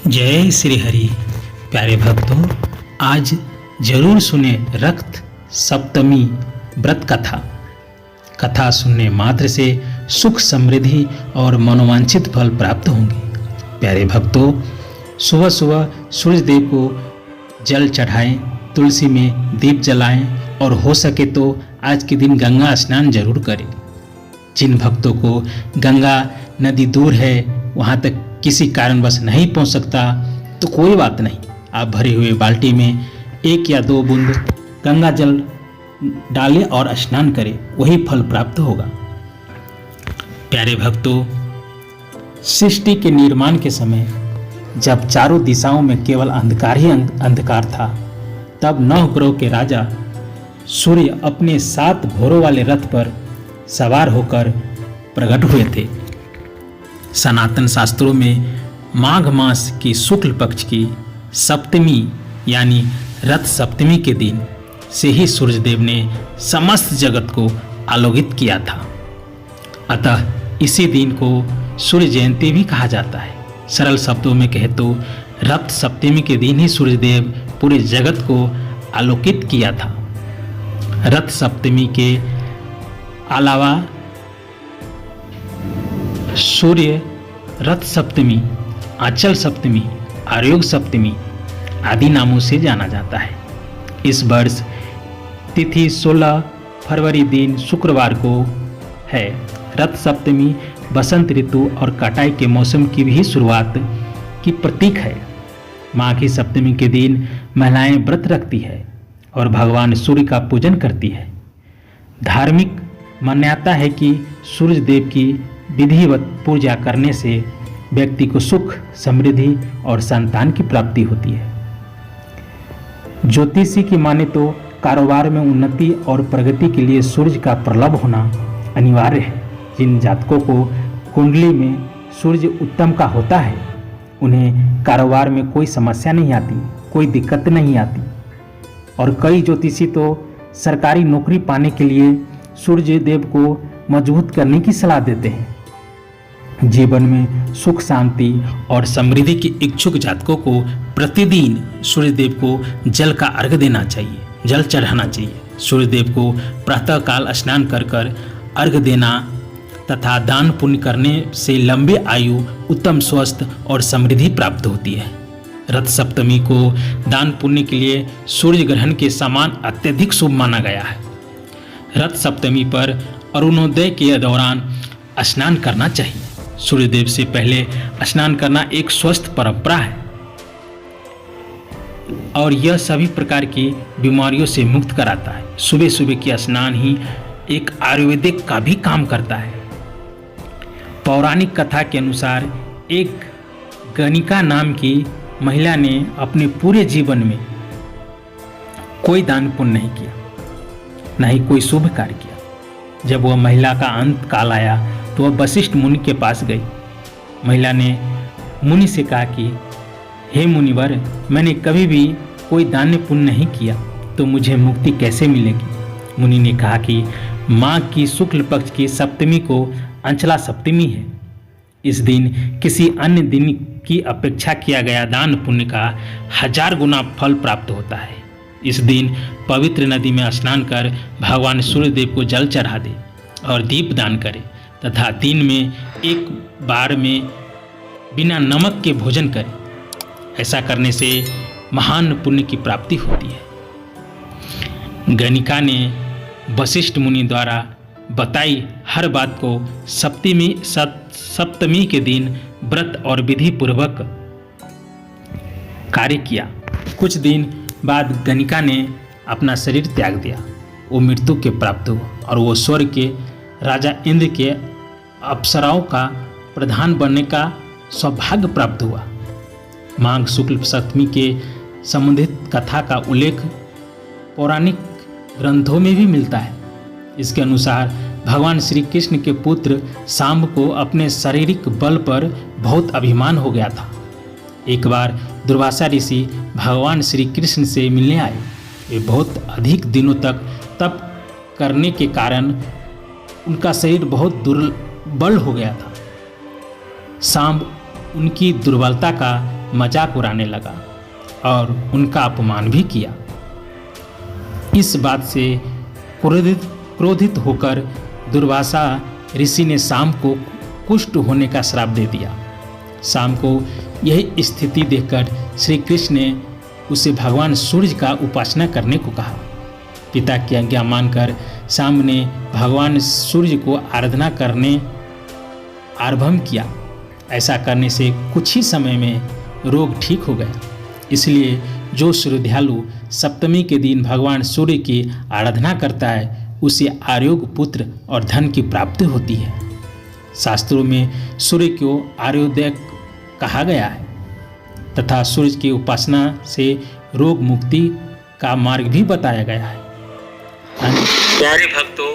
जय श्री हरि। प्यारे भक्तों, आज जरूर सुने रक्त सप्तमी व्रत कथा सुनने मात्र से सुख समृद्धि और मनोवांछित फल प्राप्त होंगे। प्यारे भक्तों, सुबह सुबह सूर्य देव को जल चढ़ाएं, तुलसी में दीप जलाएं और हो सके तो आज के दिन गंगा स्नान जरूर करें। जिन भक्तों को गंगा नदी दूर है, वहाँ तक किसी कारणवश नहीं पहुँच सकता तो कोई बात नहीं, आप भरे हुए बाल्टी में 1 या 2 बूंद गंगा जल डालें और स्नान करें, वही फल प्राप्त होगा। प्यारे भक्तों, सृष्टि के निर्माण के समय जब चारों दिशाओं में केवल अंधकार ही अंधकार था, तब 9 ग्रहों के राजा सूर्य अपने 7 घोड़ों वाले रथ पर सवार होकर प्रकट हुए थे। सनातन शास्त्रों में माघ मास की शुक्ल पक्ष की सप्तमी यानी रथ सप्तमी के दिन से ही सूर्यदेव ने समस्त जगत को आलोकित किया था। अतः इसी दिन को सूर्य जयंती भी कहा जाता है। सरल शब्दों में कहे तो रथ सप्तमी के दिन ही सूर्यदेव पूरे जगत को आलोकित किया था। रथ सप्तमी के अलावा सूर्य रथ सप्तमी, आंचल सप्तमी, आयोग सप्तमी आदि नामों से जाना जाता है। इस वर्ष तिथि 16 फरवरी दिन शुक्रवार को है। रथ सप्तमी बसंत ऋतु और कटाई के मौसम की भी शुरुआत की प्रतीक है। माघी सप्तमी के दिन महिलाएं व्रत रखती है और भगवान सूर्य का पूजन करती है। धार्मिक मान्यता है कि सूर्य देव की विधिवत पूजा करने से व्यक्ति को सुख, समृद्धि और संतान की प्राप्ति होती है। ज्योतिषी की माने तो कारोबार में उन्नति और प्रगति के लिए सूर्य का प्रलभ होना अनिवार्य है। जिन जातकों को कुंडली में सूर्य उत्तम का होता है, उन्हें कारोबार में कोई समस्या नहीं आती, कोई दिक्कत नहीं आती। और कई ज्योतिषी तो सरकारी नौकरी पाने के लिए सूर्य देव को मजबूत करने की सलाह देते हैं। जीवन में सुख, शांति और समृद्धि के इच्छुक जातकों को प्रतिदिन सूर्यदेव को जल का अर्घ देना चाहिए, जल चढ़ाना चाहिए। सूर्यदेव को प्रातःकाल स्नान कर अर्घ देना तथा दान पुण्य करने से लंबी आयु, उत्तम स्वस्थ और समृद्धि प्राप्त होती है। रथ सप्तमी को दान पुण्य के लिए सूर्य ग्रहण के समान अत्यधिक शुभ माना गया है। रथ सप्तमी पर अरुणोदय के दौरान स्नान करना चाहिए। सूर्यदेव से पहले स्नान करना एक स्वस्थ परंपरा है और यह सभी प्रकार की बीमारियों से मुक्त कराता है। सुबह सुबह की स्नान ही एक आयुर्वेदिक का भी काम करता है। पौराणिक कथा के अनुसार एक गणिका नाम की महिला ने अपने पूरे जीवन में कोई दान पुण्य नहीं किया, न ही कोई शुभ कार्य किया। जब वह महिला का अंत काल आया तो वह वशिष्ठ मुनि के पास गई। महिला ने मुनि से कहा कि हे मुनिवर, मैंने कभी भी कोई दान पुण्य नहीं किया, तो मुझे मुक्ति कैसे मिलेगी? मुनि ने कहा कि माघ की शुक्ल पक्ष की सप्तमी को अंचला सप्तमी है। इस दिन किसी अन्य दिन की अपेक्षा किया गया दान पुण्य का 1000 गुना फल प्राप्त होता है। इस दिन पवित्र नदी में स्नान कर भगवान सूर्यदेव को जल चढ़ा दे और दीप दान करे तथा दिन में एक बार में बिना नमक के भोजन करें। ऐसा करने से महान पुण्य की प्राप्ति होती है। गणिका ने वशिष्ठ मुनि द्वारा बताई हर बात को सप्तमी के दिन व्रत और विधि पूर्वक कार्य किया। कुछ दिन बाद गणिका ने अपना शरीर त्याग दिया। वो मृत्यु के प्राप्त हुआ और वो स्वर्ग के राजा इंद्र के अप्सराओं का प्रधान बनने का सौभाग्य प्राप्त हुआ। माघ शुक्ल सप्तमी के संबंधित कथा का उल्लेख पौराणिक ग्रंथों में भी मिलता है। इसके अनुसार भगवान श्री कृष्ण के पुत्र सांब को अपने शारीरिक बल पर बहुत अभिमान हो गया था। एक बार दुर्वासा ऋषि भगवान श्री कृष्ण से मिलने आए। वे बहुत अधिक दिनों तक तप करने के कारण उनका शरीर बहुत दुर्बल हो गया था। सांब उनकी दुर्बलता का मजाक उड़ाने लगा और उनका अपमान भी किया। इस बात से क्रोधित होकर दुर्वासा ऋषि ने सांब को कुष्ठ होने का श्राप दे दिया। सांब को यही स्थिति देखकर श्री कृष्ण ने उसे भगवान सूर्य का उपासना करने को कहा। पिता की आज्ञा मानकर सांब ने भगवान सूर्य को आराधना करने आरंभ किया। ऐसा करने से कुछ ही समय में रोग ठीक हो गया। इसलिए जो श्रद्धालु सप्तमी के दिन भगवान सूर्य की आराधना करता है उसे आरोग्य, पुत्र और धन की प्राप्ति होती है। शास्त्रों में सूर्य को आर्योदय कहा गया है तथा सूर्य की उपासना से रोग मुक्ति का मार्ग भी बताया गया है। प्यारे भक्तों,